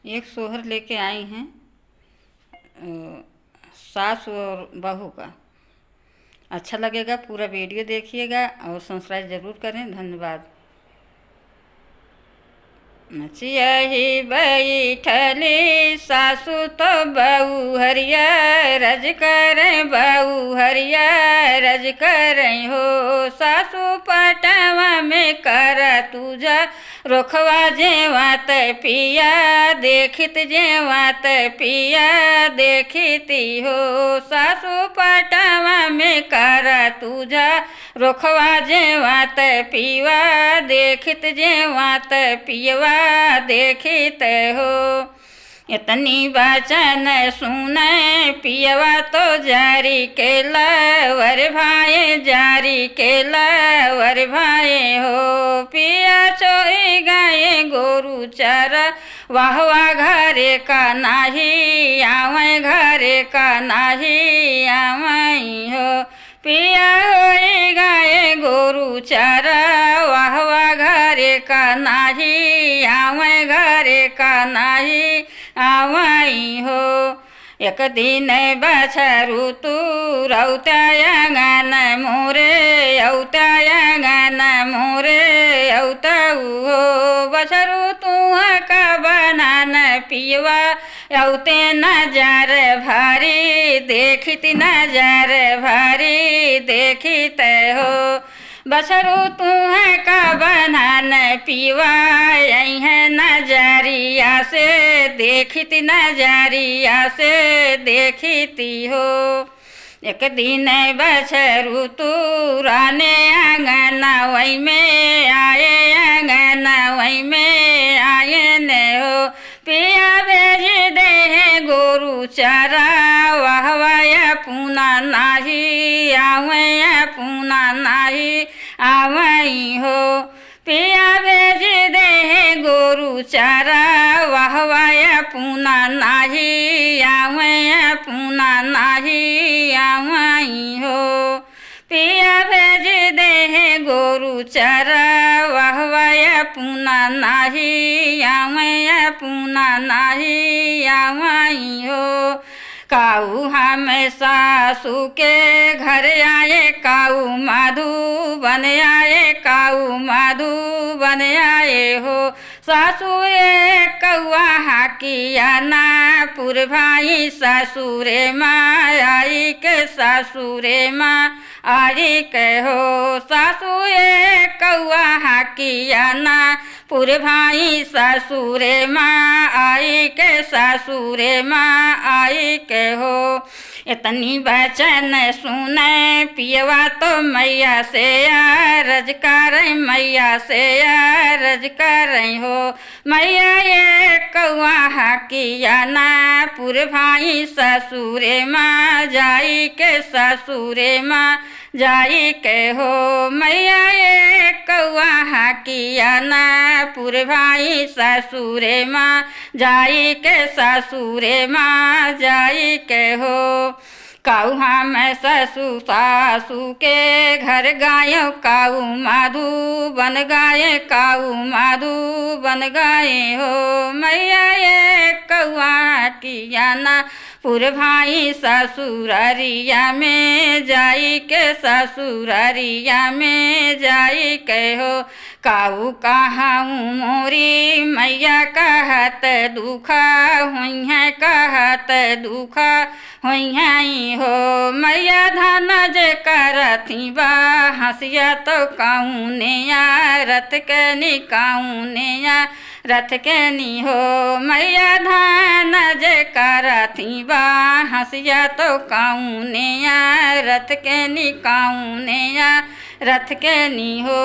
एक सोहर लेके आई हैं सास और बहू का। अच्छा लगेगा, पूरा वीडियो देखिएगा और सब्सक्राइब ज़रूर करें। धन्यवाद। नचियाही बैठली सासु तो बहू हरिया रज करें, बहू हरिया रज करें हो। सासु पटवा में कर तुझा रोखवा जेवात पिया देखित जेवात पिया देखिती हो। सासु पटवा में कर तुझा रोखवा जेवात पीवा देखित जेवात पियवा देखित हो। इतनी वचन सुने पियवा तो जारी केला वर भाई जारी केला वर भाई हो। पिया चोई गाये गोरु चारा वाह वाह घरे का नाही आवे घरे का नाही आवे हो। पिया होई गाये गोरु चारा वाह वाह घरे का नाही आवे घरे का नाही आवाई हो। एक दिन बछरू तू रौताया गान मोरे औताया गान मोरे औताऊ हो। बछरू तू का बनान पियवा औते नजर भारी देखित नजर भारी देखित हो। बछरू तू का बनान पीवा है नजरिया से देखित नजरिया से देखिती हो। एक दिन बछरू तू राने आंगन वही में आए आंगन वही में आए न हो। पिया भेज दे गोरु चारा वाह वाह पूना नाही आवे पूना नाही आवई हो। पिया भेज दे गोरु चारा वाह वाह पूना नाही आवे पूना नाही आवई हो। पिया भेज दे गोरु चारा वाह वाह पूना नाही आवे पूना नाही आवई हो। काऊ हम सासू के घर आए काऊ माधु बन आए काऊ माधु बन आए हो। सासू रे कौआ हाकिया ना पुर भाई ससुरे माँ आई के ससुरे माँ आई के हो। सासू रे कौआ हाकिया ना पुर भाई ससुरे माँ आई के ससुरे माँ आई के हो। इतनी वचन सुने पियवा तो मैया से रज कर मैया से रज कर हो। मैया ये कौआ हाकिया ना पुर भाई ससुरे माँ जाई के ससुरे माँ जाई के हो। मैया ये कौआ हाकिया ना पुर भाई ससुरे माँ जाई के ससुरे माँ जाई के हो। काऊ हम ससु सासू के घर गायो काऊ माधु बन गाये काऊ माधु बन गाये हो। मैया ये कौआ किया ना पुर भाई ससुरारिया में जाई के ससुरारिया में जाई के हो। काऊ कहाऊँ मोरी मैया कहत दुखा हुई है कहत दुखा हुई है हो। मैया धान जे करथी बा हंसिया तो काऊ ने रथ के नी काऊ ने रथ के नी हो। मैया धान जे करथी बा हंसिया तो काऊ ने रथ के नी काऊ ने रथ के नी हो।